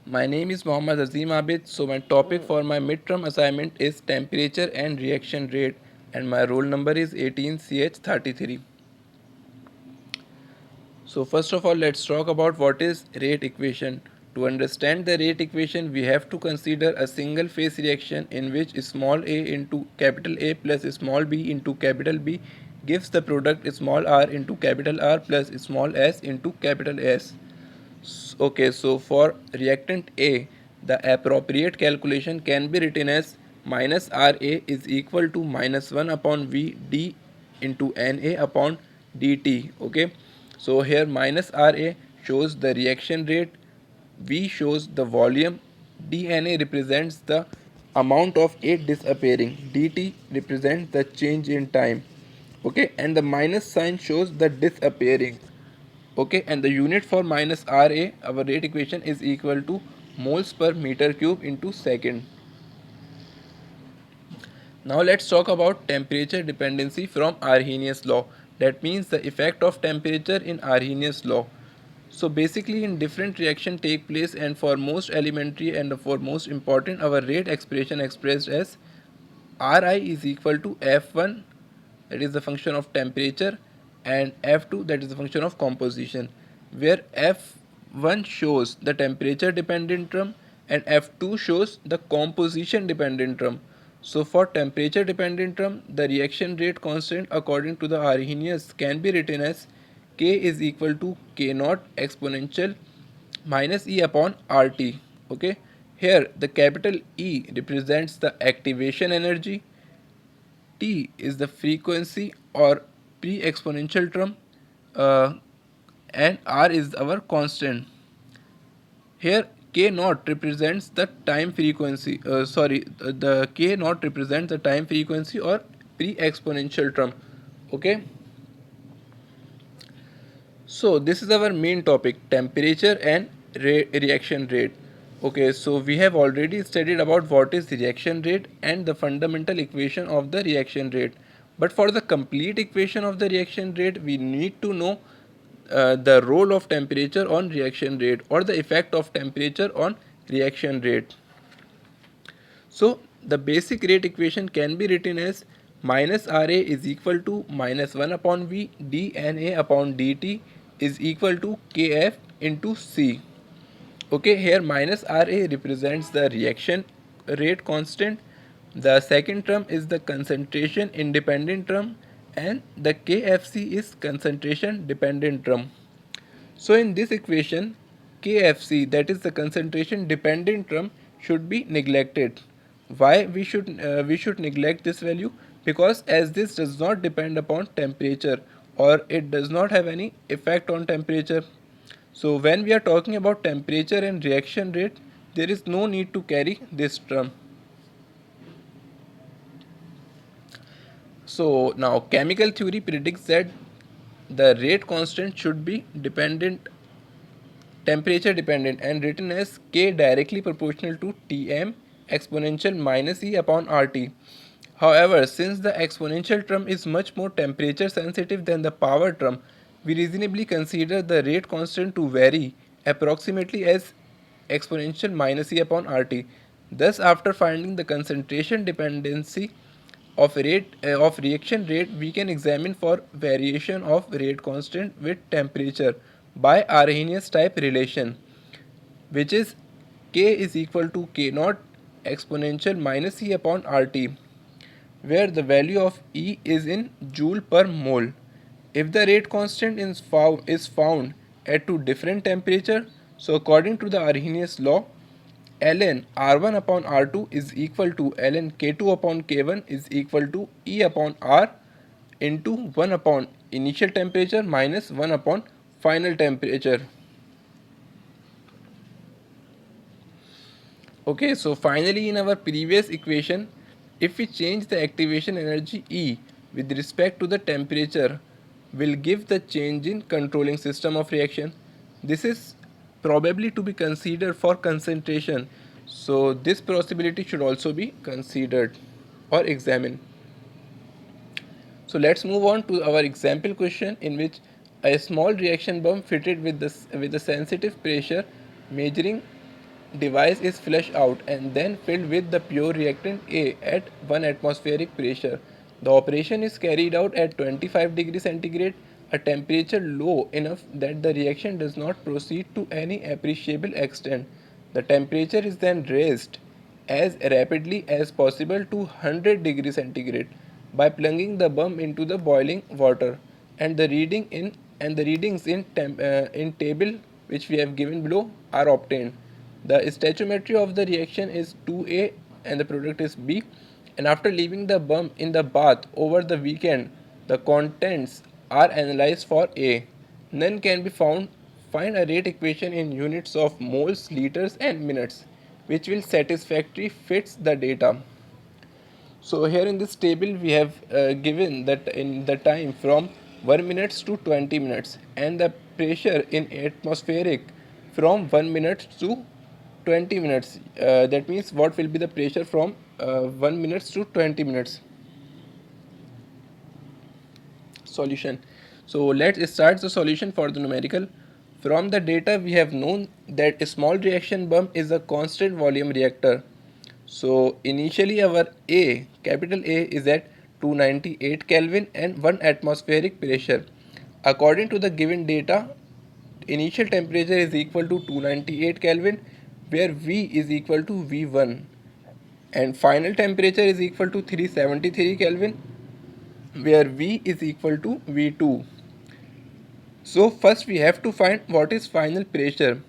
My name is Mohammad Azim Abid. So my topic for my midterm assignment is temperature and reaction rate, and my roll number is 18CH33. So first of all, let's talk about what is rate equation. To understand the rate equation, we have to consider a single phase reaction in which small a into capital A plus small b into capital B gives the product small r into capital R plus small s into capital S. Okay, so for reactant A, the appropriate calculation can be written as minus RA is equal to minus 1 upon V D into NA upon dt. Okay, so here minus RA shows the reaction rate, V shows the volume, DNA represents the amount of A disappearing, dt represents the change in time. Okay, and the minus sign shows the disappearing. Okay, and the unit for minus RA, our rate equation, is equal to moles per meter cube into second. Now let's talk about temperature dependency from Arrhenius law. That means the effect of temperature in Arrhenius law. So basically in different reaction take place, and for most elementary and for most important, our rate expression expressed as Ri is equal to F1, that is the function of temperature, and F2, that is the function of composition, where F1 shows the temperature dependent term and F2 shows the composition dependent term. So for temperature dependent term, the reaction rate constant according to the Arrhenius can be written as K is equal to K naught exponential minus E upon RT. Okay, here the capital E represents the activation energy, T is the frequency or pre-exponential term, uh, and R is our constant. Here K naught represents the time frequency. The K naught represents the time frequency or pre-exponential term. Okay. So this is our main topic, temperature and reaction rate. Okay, so we have already studied about what is reaction rate and the fundamental equation of the reaction rate. But for the complete equation of the reaction rate, we need to know the role of temperature on reaction rate or the effect of temperature on reaction rate. So the basic rate equation can be written as minus Ra is equal to minus 1 upon V dNA upon dt is equal to Kf into C. Okay, here minus Ra represents the reaction rate constant. The second term is the concentration independent term, and the Kfc is concentration dependent term. So in this equation, Kfc, that is the concentration dependent term, should be neglected. Why we should neglect this value? Because as this does not depend upon temperature, or it does not have any effect on temperature. So when we are talking about temperature and reaction rate, there is no need to carry this term. So now chemical theory predicts that the rate constant should be dependent, temperature dependent, and written as K directly proportional to Tm exponential minus E upon RT. However, since the exponential term is much more temperature sensitive than the power term, we reasonably consider the rate constant to vary approximately as exponential minus E upon RT. Thus, after finding the concentration dependency of reaction rate, we can examine for variation of rate constant with temperature by Arrhenius type relation, which is K is equal to K naught exponential minus E upon RT, where the value of E is in joule per mole. If the rate constant is found at two different temperature, so according to the Arrhenius law, ln R1 upon R2 is equal to ln K2 upon K1 is equal to E upon R into 1 upon initial temperature minus 1 upon final temperature. Okay, so finally in our previous equation, if we change the activation energy E with respect to the temperature, will give the change in controlling system of reaction. This is probably to be considered for concentration. So this possibility should also be considered or examined. So let's move on to our example question, in which a small reaction bomb fitted with the sensitive pressure measuring device is flushed out and then filled with the pure reactant A at 1 atmospheric pressure. The operation is carried out at 25 degrees centigrade, a temperature low enough that the reaction does not proceed to any appreciable extent. The temperature is then raised as rapidly as possible to 100 degrees centigrade by plunging the bomb into the boiling water, and the readings in table which we have given below are obtained. The stoichiometry of the reaction is 2A and the product is B, and after leaving the bomb in the bath over the weekend, the contents are analyzed for A. None can be found. Find a rate equation in units of moles, liters and minutes which will satisfactorily fits the data. So here in this table we have given that in the time from 1 minutes to 20 minutes and the pressure in atmospheric from 1 minute to 20 minutes. That means what will be the pressure from 1 minutes to 20 minutes. Solution. So let's start the solution for the numerical. From the data we have known that a small reaction bomb is a constant volume reactor. So initially our A, capital A is at 298 Kelvin and 1 atmospheric pressure. According to the given data, initial temperature is equal to 298 Kelvin where V is equal to V1 and final temperature is equal to 373 Kelvin where V is equal to V2. So first we have to find what is final pressure.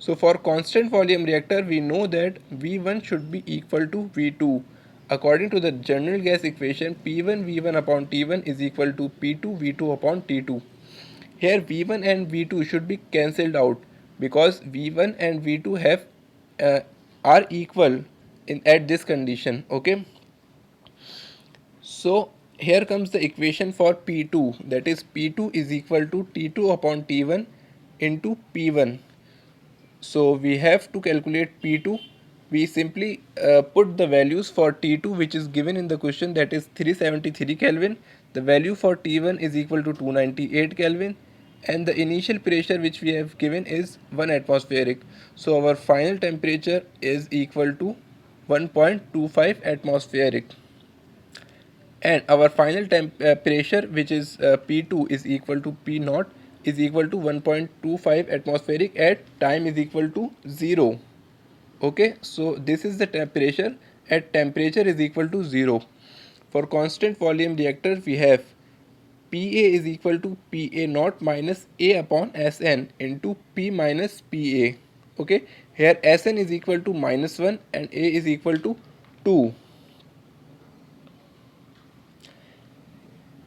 So for constant volume reactor we know that V1 should be equal to V2. According to the general gas equation, P1 V1 upon T1 is equal to P2 V2 upon T2. Here V1 and V2 should be cancelled out because V1 and V2 have are equal in at this condition. Okay. So here comes the equation for P2, that is P2 is equal to T2 upon T1 into P1. So we have to calculate P2. We simply put the values for T2 which is given in the question, that is 373 Kelvin. The value for T1 is equal to 298 Kelvin and the initial pressure which we have given is 1 atmospheric. So our final temperature is equal to 1.25 atmospheric. And our final pressure which is P2 is equal to P naught is equal to 1.25 atmospheric at time is equal to 0. Okay, so this is the temperature at temperature is equal to 0. For constant volume reactor we have PA is equal to PA naught minus A upon Sn into P minus PA. Okay, here Sn is equal to -1 and A is equal to 2.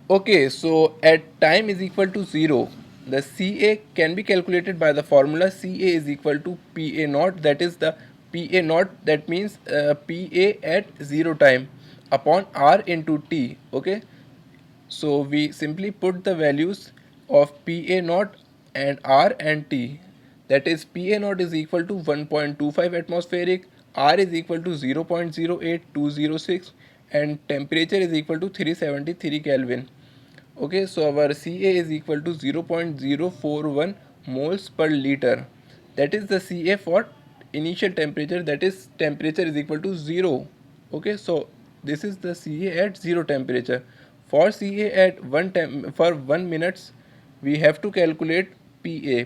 Okay, so at time is equal to 0, the Ca can be calculated by the formula Ca is equal to Pa naught, that is the Pa naught, that means Pa at 0 time upon R into T. Okay, so we simply put the values of Pa naught and R and T, that is Pa naught is equal to 1.25 atmospheric, R is equal to 0.08206 and temperature is equal to 373 Kelvin. Okay, so our Ca is equal to 0.041 moles per liter. That is the Ca for initial temperature, that is temperature is equal to 0. Okay, so this is the Ca at 0 temperature. For Ca at for 1 minutes we have to calculate Pa.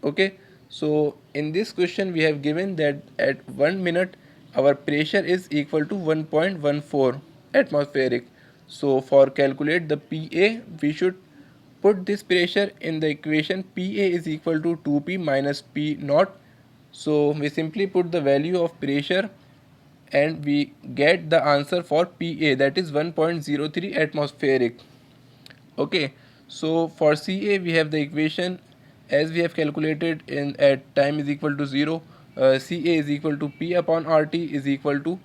Okay, so in this question we have given that at 1 minute our pressure is equal to 1.14 atmospheric. So for calculate the Pa, we should put this pressure in the equation. Pa is equal to 2P minus P naught. So we simply put the value of pressure and we get the answer for Pa, that is 1.03 atmospheric. Okay, so for Ca we have the equation as we have calculated in at time is equal to 0. Ca is equal to P upon RT is equal to,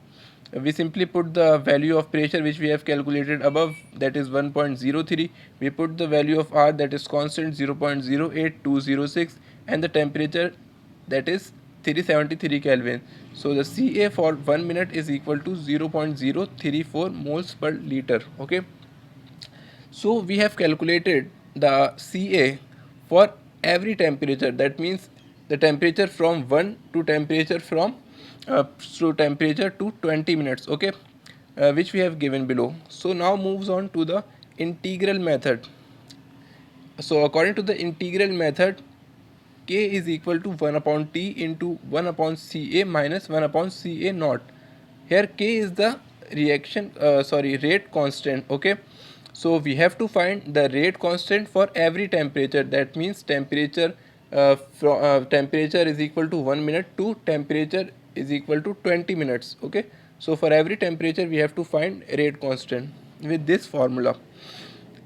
we simply put the value of pressure which we have calculated above, that is 1.03. We put the value of R, that is constant 0.08206 and the temperature, that is 373 Kelvin. So the Ca for 1 minute is equal to 0.034 moles per liter. Okay, so we have calculated the Ca for every temperature, that means the temperature from 1 to temperature from temperature to 20 minutes, okay, which we have given below. So now moves on to the integral method. So according to the integral method, K is equal to 1 upon T into 1 upon Ca minus 1 upon Ca naught. Here K is the rate constant, okay. So we have to find the rate constant for every temperature. That means temperature is equal to 1 minute to temperature is equal to 20 minutes, okay. So for every temperature we have to find rate constant with this formula.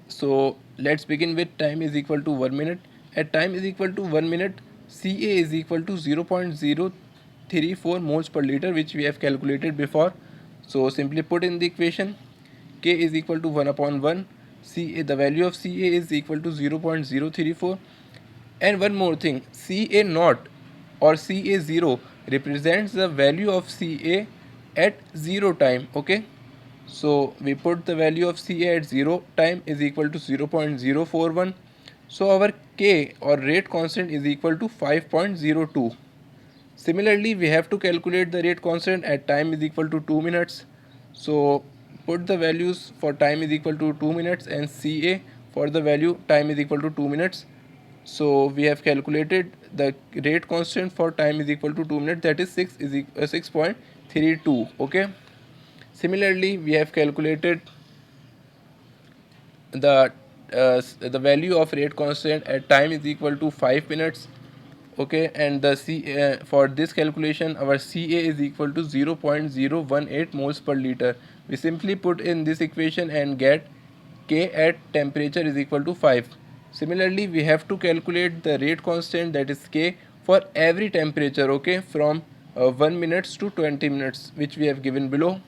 So let's begin with time is equal to 1 minute. At time is equal to 1 minute, Ca is equal to 0.034 moles per liter, which we have calculated before. So simply put in the equation, K is equal to 1 upon 1. Ca, the value of Ca is equal to 0.034. And one more thing, Ca naught or Ca0 represents the value of Ca at 0 time, okay. So we put the value of Ca at 0 time is equal to 0.041. So our K or rate constant is equal to 5.02. Similarly, we have to calculate the rate constant at time is equal to 2 minutes. So put the values for time is equal to 2 minutes and Ca for the value time is equal to 2 minutes. So we have calculated the rate constant for time is equal to 2 minutes, that is 6.32, okay. Similarly, we have calculated the value of rate constant at time is equal to 5 minutes, okay, and the for this calculation our Ca is equal to 0.018 moles per liter. We simply put in this equation and get K at temperature is equal to 5. Similarly, we have to calculate the rate constant, that is K, for every temperature, okay, from 1 minutes to 20 minutes, which we have given below.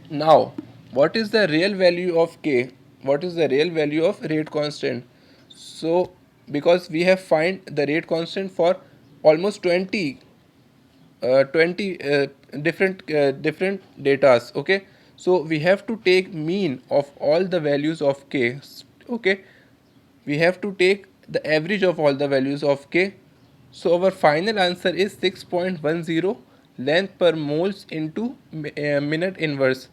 Now, what is the real value of K? What is the real value of rate constant? So, because we have find the rate constant for almost 20 different datas, okay. So we have to take mean of all the values of K, okay. We have to take the average of all the values of K. So our final answer is 6.10 length per moles into minute inverse.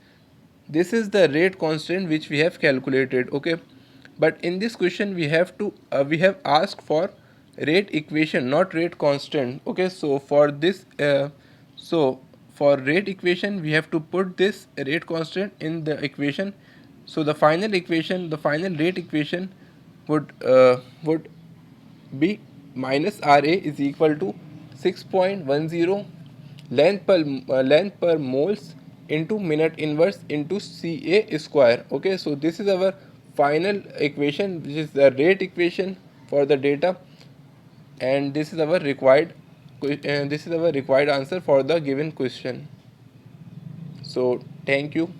This is the rate constant which we have calculated, okay. But in this question we have asked for rate equation, not rate constant, okay. So for this for rate equation we have to put this rate constant in the equation. So the final rate equation would be minus Ra is equal to 6.10 length per moles into minute inverse into Ca square, okay. So this is our final equation, which is the rate equation for the data, and this is our required answer for the given question. So thank you.